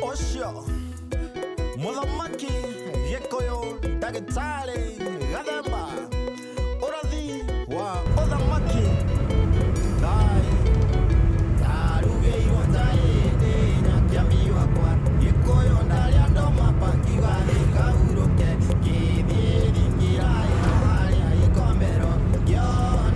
Osho, Mulamaki, Yekoyo, Dagetale, Gadamba, Oradi, Wa, Olamaki, Dai, Daruge, Watai, Nakiami, Wakwa, Yekoyo, Dariando, Mapaki, Kauruke, Kibi, Dingirai, Hawaii, Ikombero, Yo,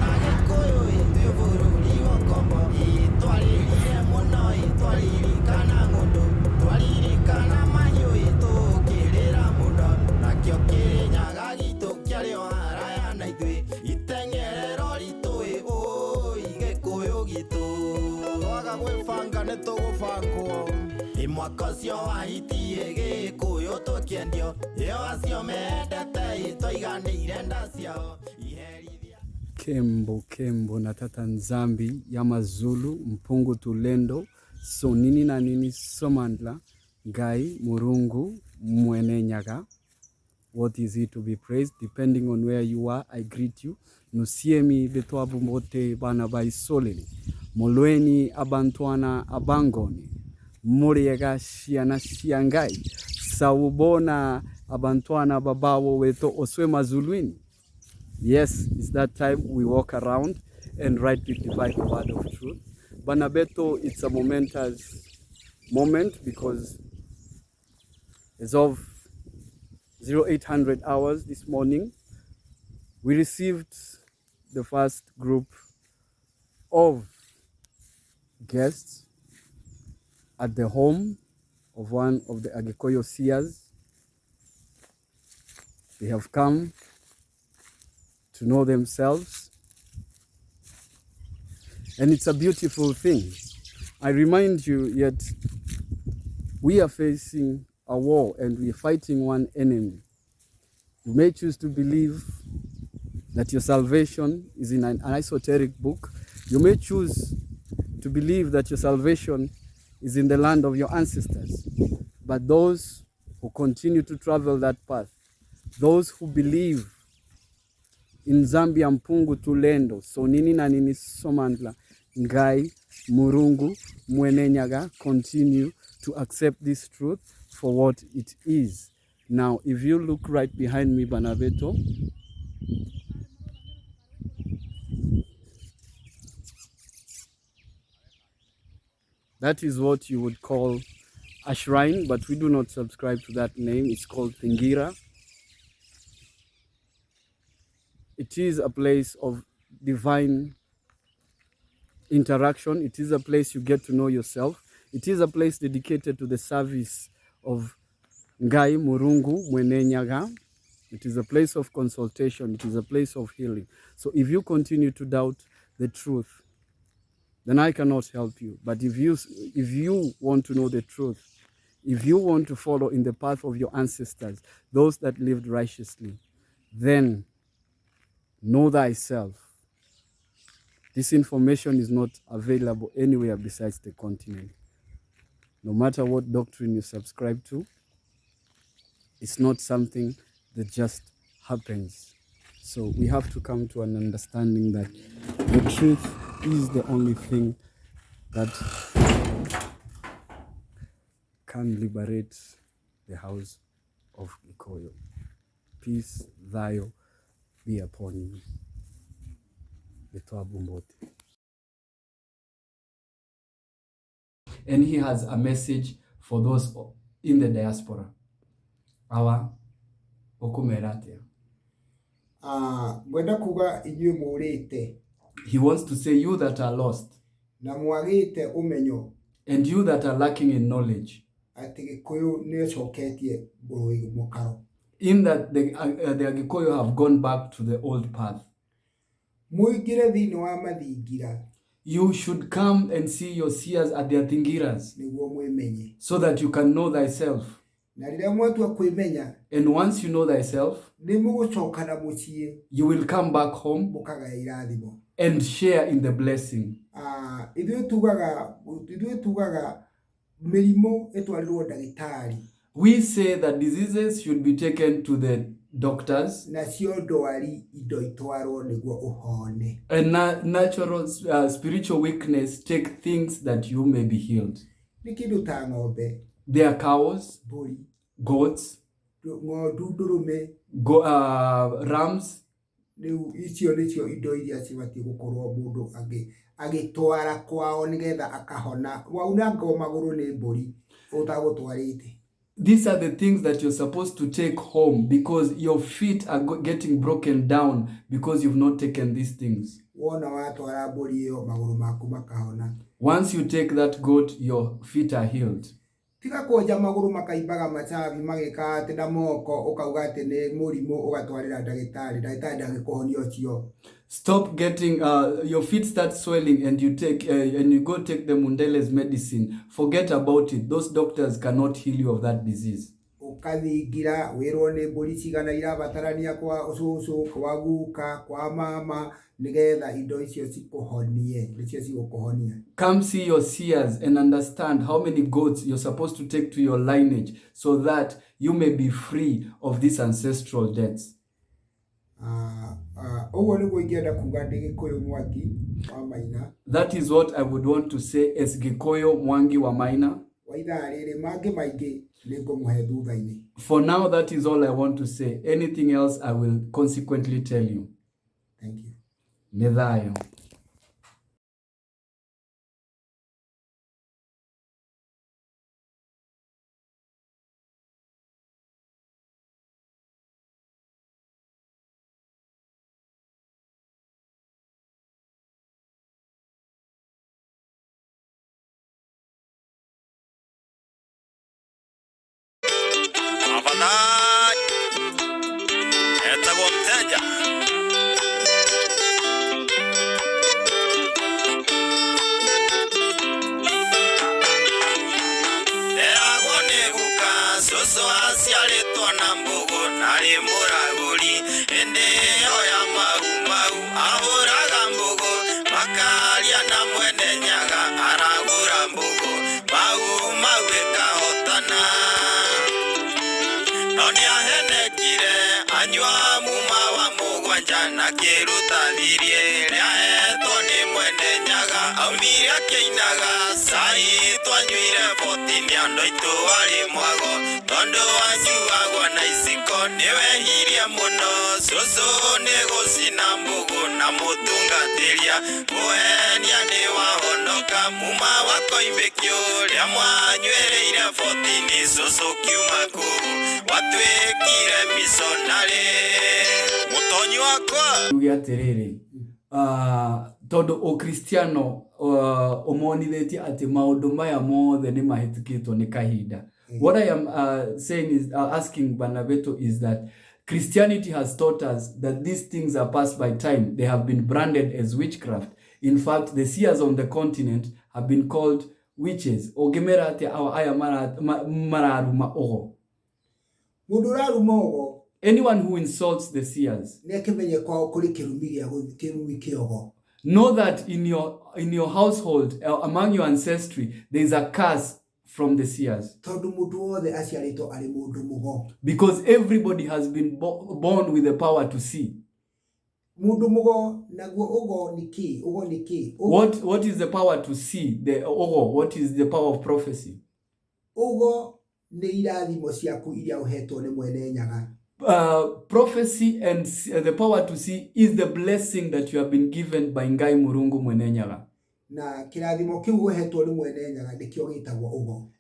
Nagekoyo, Indivuru, Iwokombo, Itwali, Yemono, Itwali, Kanangundo. Twaririkana mahiũ itũkĩrĩra mũno nakĩo kĩrĩnyaga gitũ kĩarĩo haraya na ithuĩ iteng'erero ritũĩ gĩkũyũ gitũ twaga gwĩbanga nĩ tũgũbangwo mwaka ũcio wahitie gĩkũyũ tũkĩendio ĩyo acio mendete tũiganĩire nda ciao iherithia Kembo na tata Nzambi ya Mazulu Mpungu Tulendo so nini na nini somandla Ngai Murungu Mwenenyaga. What is he to be praised? Depending on where you are, I greet you. Nusiemi betwabu mote bana bai soleni. Molweni abantuana abangoni. Muriega shiana shiangai. Saubona abantuana babawo weto oswe mazulwini. Yes, it's that time we walk around and rightly divide the word of truth. Banabeto, it's a momentous moment because as of 0800 hours this morning, we received the first group of guests at the home of one of the Agikoyo seers. They have come to know themselves. And it's a beautiful thing. I remind you, yet we are facing a war and we are fighting one enemy. You may choose to believe that your salvation is in an esoteric book. You may choose to believe that your salvation is in the land of your ancestors. But those who continue to travel that path, those who believe in Zambia Mpungu Tulendo, so nini na nini somandla, Ngai Murungu Mwenenyaga, continue to accept this truth for what it is. Now, if you look right behind me, Banabeto, that is what you would call a shrine, but we do not subscribe to that name. It's called Thingira. It is a place of divine interaction. It is a place you get to know yourself. It is a place dedicated to the service of Ngai Murungu Mwenenyaga. It is a place of consultation. It is a place of healing. So if you continue to doubt the truth, then I cannot help you. But if you want to know the truth, if you want to follow in the path of your ancestors, those that lived righteously, then know thyself. This information is not available anywhere besides the continent. No matter what doctrine you subscribe to, it's not something that just happens. So we have to come to an understanding that the truth is the only thing that can liberate the house of Ikoyo. Peace, Thayo be upon you. And he has a message for those in the diaspora. Awa okumeratia. Gwenda kuga inyuĩ mũrĩte. He wants to say, you that are lost. Na mwagĩte ũmenyo. And you that are lacking in knowledge. Atĩ Gĩkũyũ nĩcoketie mũkaro. In that the Agikoyo have gone back to the old path. Mũingĩre thĩinĩ wa mathingira. You should come and see your seers at their thingiras. Nĩguo mwĩmenye. So that you can know thyself. Na rĩrĩa mwatua kwĩmenya. And once you know thyself, nĩmũgũcoka na mũciĩ. You will come back home. Mũkagaya irathimo. And share in the blessing. Ithuĩ tugaga mĩrimũ ĩtwarirwo ndagĩtarĩ. We say that diseases should be taken to the doctors, nacio ndwari indo itwarwo nĩguo ũhone. and natural spiritual weakness take things that you may be healed. Nĩ kĩndũ ta ng'ombe, They are cows, mbũri, goats, ng'ondu, ndũrũme. rams. Rĩu icio nĩcio indo iria cibatiĩ gũkorwo mũndũ agĩtwara kwao nĩgetha akahona. Waunangwo magũrũ nĩ mbũri ũtagũtwarĩte. These are the things that you're supposed to take home because your feet are getting broken down because you've not taken these things. Wona watwara mbũri ĩyo magũrũ maku makahona. Once you take that goat, your feet are healed. Tiga kũnja magũrũ makaimbaga macabi magĩka atĩ na moko ũkauga atĩ nĩ mũrimũ ũgatwarĩra ndagĩtarĩ ndagĩkũhonia ũcio. Stop getting your feet start swelling and you take and you go take the Mundele's medicine. Forget about it. Those doctors cannot heal you of that disease. Ukathingira wĩrwo nĩ mbũri cigana irabatarania kwa ũcũcũ, kwa guka, kwa mama nigetha indo icio cikuhonie, nicio cigũkũhonia. Come see your seers and understand how many goats you're supposed to take to your lineage so that you may be free of these ancestral debts. That is what I would want to say as Gikuyu Mwangi wa Maina. For now, that is all I want to say. Anything else, I will consequently tell you. Thank you. Nithayo. Todo o Cristiano omonithĩtie atĩ maũndũ maya mothe nĩ mahĩtũkĩtwo nĩ kahinda. What I am saying is asking Banabeto is that Christianity has taught us that these things are passed by time. They have been branded as witchcraft. In fact, the seers on the continent have been called witches. Ogemera ate aya mararuma ogo. Muduraruma ogo. Anyone who insults the seers, know that in your household, among your ancestry, there is a curse from the seers. Because everybody has been born with the power to see. What is the power to see? The ogo. What is the power of prophecy? Prophecy and the power to see is the blessing that you have been given by Ngai Murungu Mwenenyaga.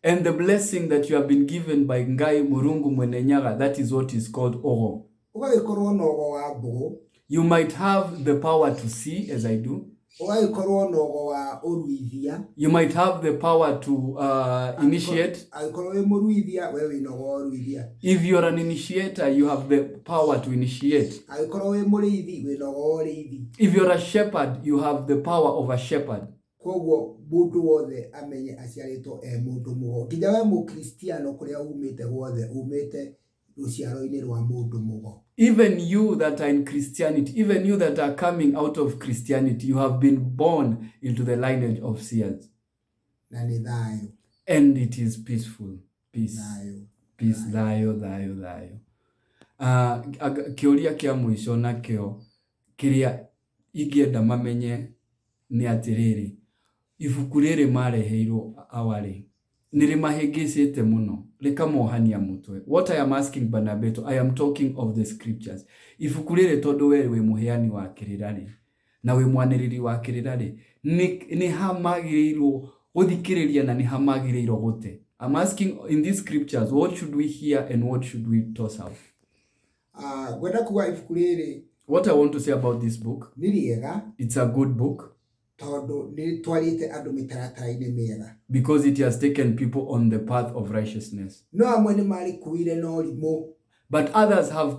And the blessing that you have been given by Ngai Murungu Mwenenyaga, that is what is called Ogo. You might have the power to see, as I do. You might have the power to initiate. If you're an initiator, you have the power to initiate. If you're a shepherd, you have the power of a shepherd. Even you that are in Christianity, even you that are coming out of Christianity, you have been born into the lineage of seers. And it is peaceful. Peace. Peace. Kĩũria kĩa mũico nakĩo kĩrĩa ingĩenda mamenye nĩ atĩrĩrĩ, ibuku rĩrĩ mareheirwo awarĩ nĩrĩmahĩngĩcĩte mũno rĩkamohania mũtwe. What I am asking Banabeto, I am talking of the scriptures. Ibuku rĩrĩ tondũ we wĩ mũheani wa kĩrĩra-rĩ na wĩ mwanĩrĩri wa kĩrĩra-rĩ, nĩ hamagĩrĩirwo gũthikĩrĩria na nĩ hamagĩrĩirwo gũte. I'm asking in these scriptures, what should we hear and what should we toss out? Gwenda kuga ibuku rĩrĩ, what I want to say about this book, nĩ rĩega, it's a good book tondũ nĩ twarĩte andũ mĩtaratara-inĩ mĩega, because it has taken people on the path of righteousness. No amwe nĩ marĩkuire na ũrimũ, but others have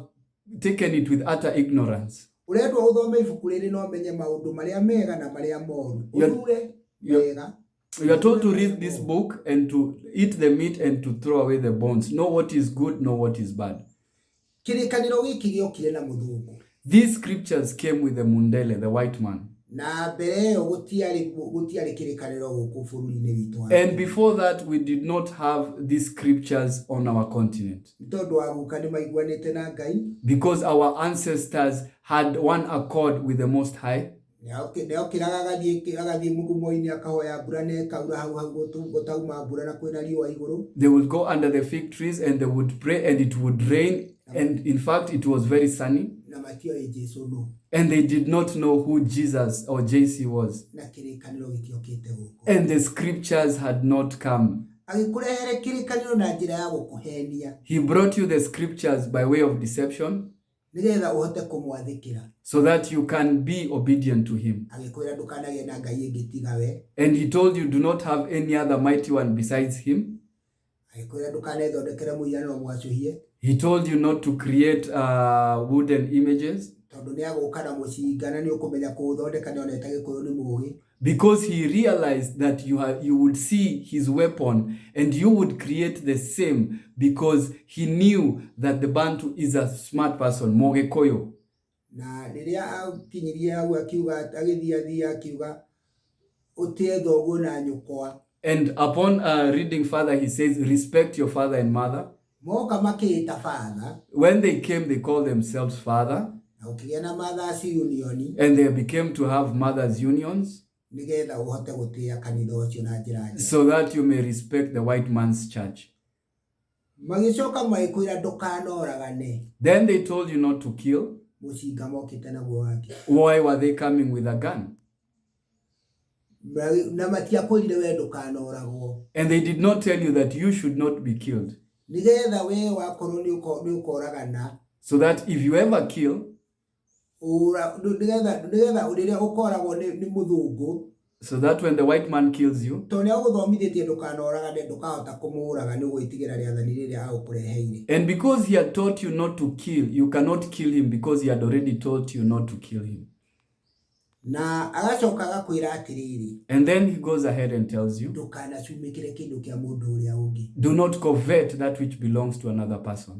taken it with utter ignorance. Ũrendwo ũthome ibuku rĩrĩ no menye maũndũ marĩa mega na marĩa moru. Ũthure mega. You are told to read this book and to eat the meat and to throw away the bones. Know what is good, know what is bad. Kĩrĩkanĩro gĩkĩ gĩokire na mũthũngũ. These scriptures came with the Mundele, the white man. Na mbere ĩyo gũtiarĩ kĩrĩkanĩro gũkũ bũrũri-inĩ witũ. And before that, we did not have these scriptures on our continent. Tondũ aguka nĩ maiguanĩte na Ngai. Because our ancestors had one accord with the Most High. They would go under the fig trees and they would pray and it would rain, and in fact it was very sunny. And they did not know who Jesus or JC was. And the scriptures had not come. He brought you the scriptures by way of deception, so that you can be obedient to him. And he told you, do not have any other mighty one besides him. He told you not to create wooden images, because he realized that you would see his weapon and you would create the same, because he knew that the Bantu is a smart person, Mogekoyo. And upon reading further, he says, respect your father and mother. When they came, they called themselves father. And they became to have mothers' unions, so that you may respect the white man's church. Then they told you not to kill. Why were they coming with a gun? And they did not tell you that you should not be killed, so that if you ever kill, so that when the white man kills you, and because he had taught you not to kill, you cannot kill him, because he had already taught you not to kill him. And then he goes ahead and tells you, do not covet that which belongs to another person.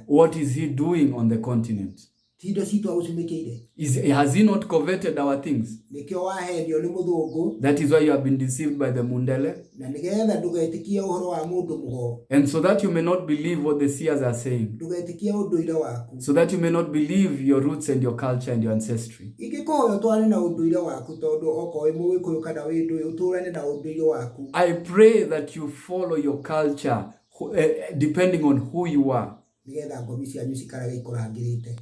What is he doing on the continent? Has he not coveted our things? That is why you have been deceived by the Mundele. And so that you may not believe what the seers are saying. So that you may not believe your roots and your culture and your ancestry. I pray that you follow your culture depending on who you are,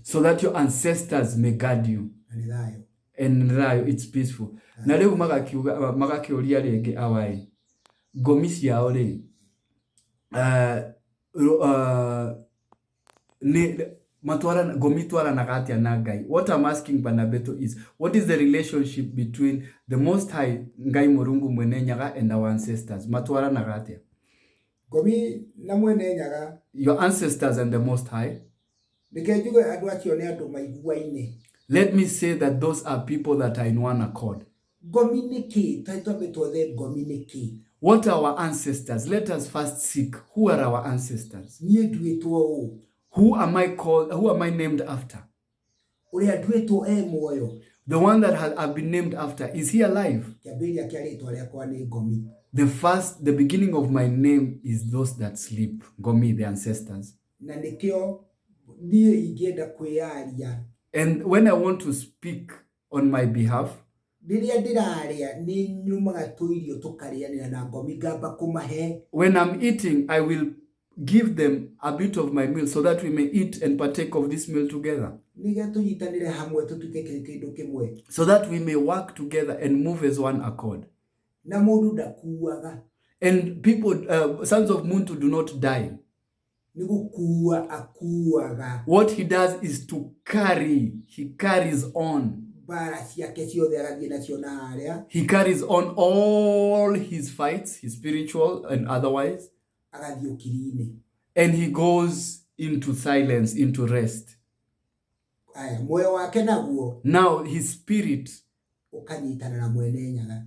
so that your ancestors may guard you. And it's peaceful. Na leo magakiuria rege awai. Gomisi yao le gomitwara nagatia nagai. What I'm asking Banabeto is, what is the relationship between the Most High Ngai Murungu Mwenenyaga and our ancestors? Matwara nagatia. Your ancestors and the Most High. Let me say that those are people that are in one accord. What are our ancestors? Let us first seek. Who are our ancestors? Who am I called? Who am I named after? The one that I've been named after, is he alive? The beginning of my name is those that sleep. Gomi, the ancestors. na nikio niĩ ingĩenda kwĩyaria. And when I want to speak on my behalf, Rĩrĩa ndĩrarĩa nĩ nyumaga tũirio tũkarĩanĩra na ngomi ngamba kũmahe. when I'm eating, I will give them a bit of my meal so that we may eat and partake of this meal together. Nĩgetha tũnyitanĩre hamwe tũtuĩke kĩndũ kĩmwe. So that we may work together and move as one accord. Na mũndũ ndakuaga. And people, sons of Muntu do not die. Nĩ gũkua akuaga. What he does is to carry. He carries on. Bara ciake ciothe agathiĩ nacio na harĩa. He carries on all his fights, his spiritual and otherwise. Agathiĩ ũkiri-inĩ. And he goes into silence, into rest. Aya, muoyo wake naguo. Now his spirit ũkanyitana na mwene nyaga.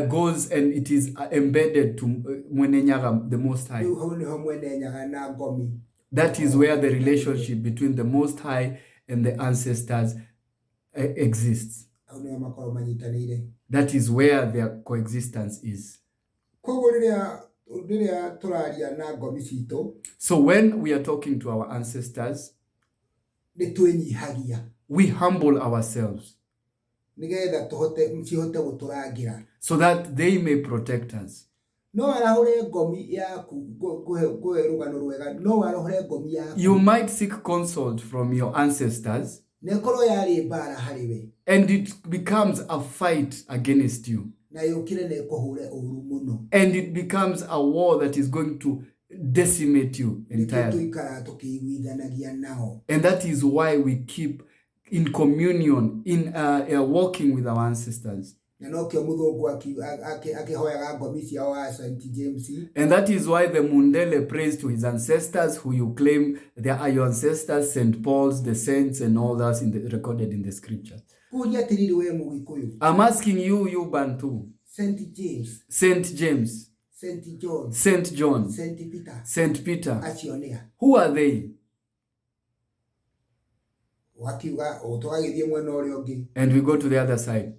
Goes and it is embedded to Mwene Nyaga, the Most High. Rĩu niho mwene nyaga na ngomi. That is where the relationship between the Most High and the ancestors exists. Hau nĩho makorwo manyitanĩire. That is where their coexistence is. Koguo rĩrĩa tũraria na ngomi citũ. So when we are talking to our ancestors, nĩ twĩnyihagia. We humble ourselves. Nĩgetha cihote gũtũrangira. So that they may protect us. No arahũre ngomi yaku kũhe rũgano rwega. No arahũre ngomi yaku. You might seek consult from your ancestors. Nekorwo yarĩ mbara harĩ we. And it becomes a fight against you. Na yũkire na ĩkũhũre ũru mũno. And it becomes a war that is going to decimate you entirely. Tũikara tũkĩiguithanagia nao. And that is why we keep in communion, in walking with our ancestors. Na nokĩo mũthũngũ akĩhoyaga ngomi ciao wa St. James. And that is why the Mundele prays to his ancestors, who you claim they are your ancestors, St. Paul's, the saints, and all that recorded in the scriptures. I'm asking you, you Bantu. St. James. St. James. St. John. St. John. St. Peter. St. Peter. Acionea. Who are they? And we go to the other side.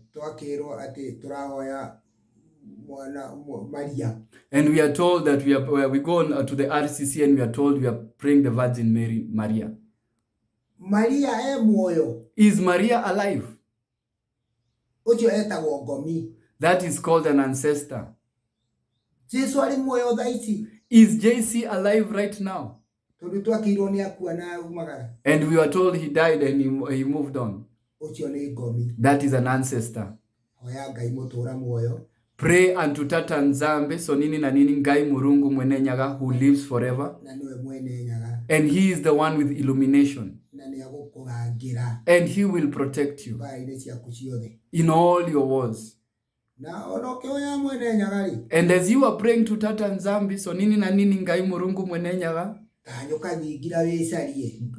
And we are told that we go on to the RCC and we are told we are praying the Virgin Mary, Maria. Is Maria alive? That is called an ancestor. Is JC alive right now? And we were told he died and he moved on. That is an ancestor. Pray unto Tata Nzambe, so nini na nini Ngai Murungu Mwene Nyaga, who lives forever. And he is the one with illumination. And he will protect you in all your wars. And as you are praying to Tata Nzambe, so nini na nini Ngai Murungu Mwene Nyaga,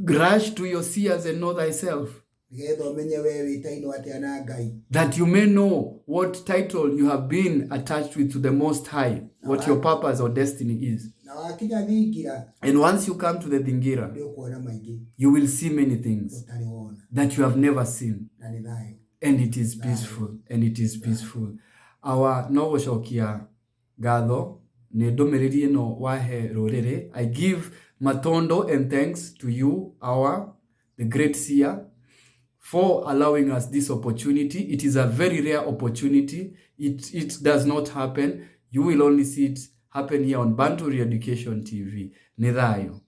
rush to your seers and know thyself, that you may know what title you have been attached with to the Most High, what your purpose or destiny is. And once you come to the Dingira, you will see many things that you have never seen. And it is peaceful. And it is peaceful. Our Nogoshokia Gado, Nedomeriri no Wahe Rorere, I give Matondo and thanks to you, the great seer, for allowing us this opportunity. It is a very rare opportunity. It does not happen. You will only see it happen here on Bantu Re-Education TV. Nirayo.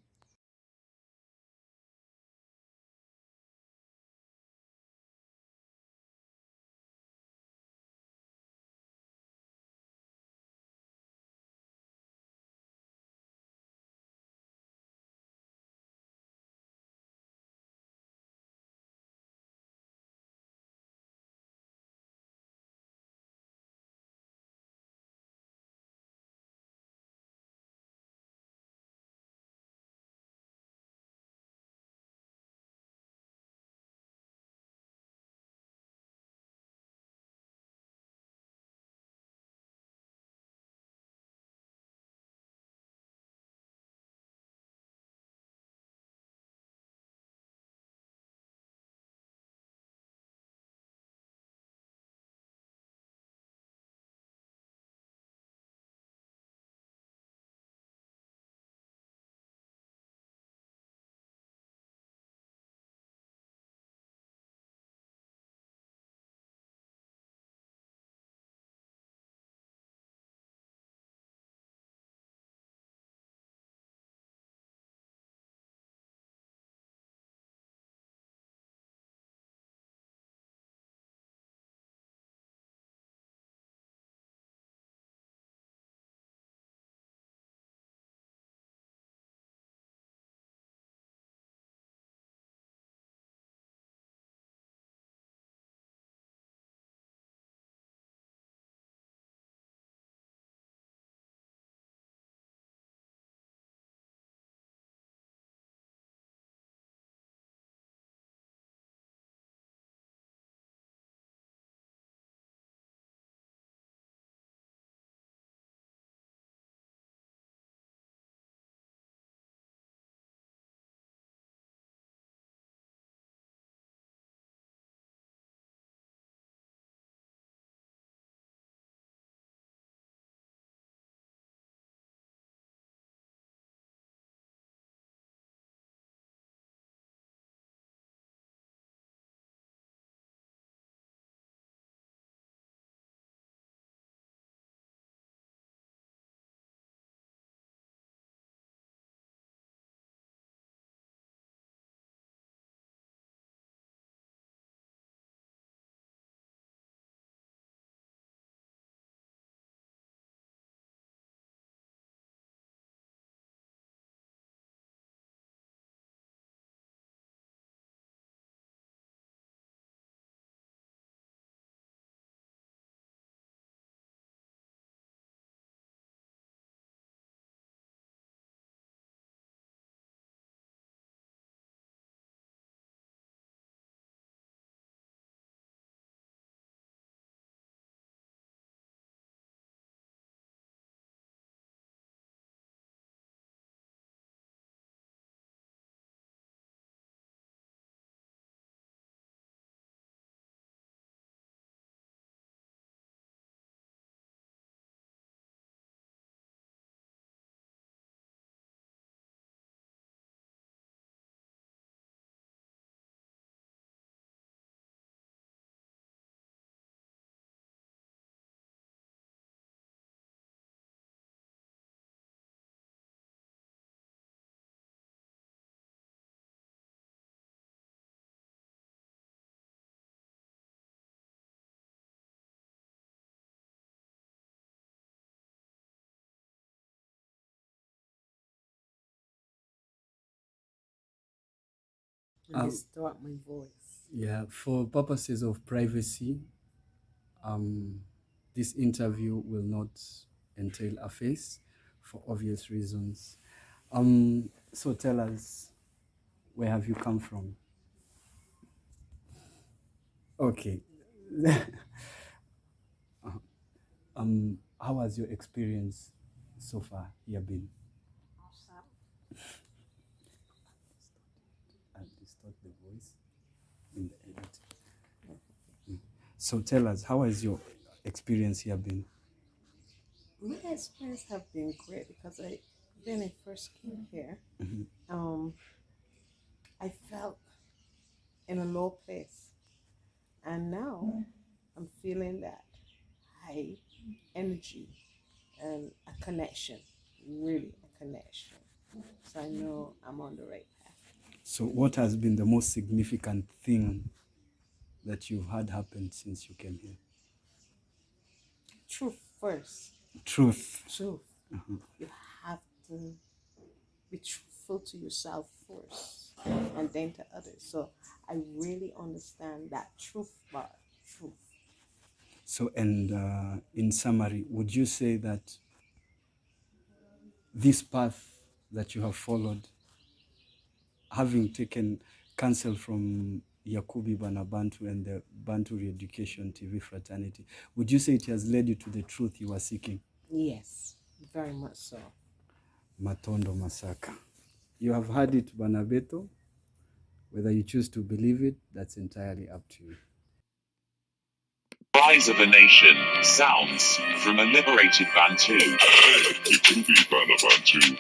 and distort my voice. Yeah, for purposes of privacy, this interview will not entail a face for obvious reasons. So tell us, where have you come from? Okay. How has your experience so far here been? I'll distort the voice in the edit. So tell us, how has your experience here been? My experience have been great because when I first came here, I felt in a low place, and now I'm feeling that high energy and a connection, really a connection. So I know I'm on the right path. So what has been the most significant thing that you've had happen since you came here? Truth first. Truth. Truth. You have to be truthful to yourself first and then to others. So I really understand that truth part. Truth. So, and in summary, would you say that this path that you have followed, having taken counsel from Yakubi Banabantu and the Bantu Re-Education TV fraternity, would you say it has led you to the truth you were seeking? Yes, very much so. Matondo Masaka. You have heard it, Banabeto. Whether you choose to believe it, that's entirely up to you. Rise of a Nation, sounds from a liberated Bantu. Yakubi Banabantu.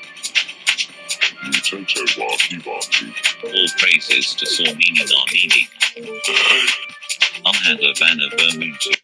Mtoto wa Kibatu. All praises to Sornini Narnini. Umhanda Bana Bermutu.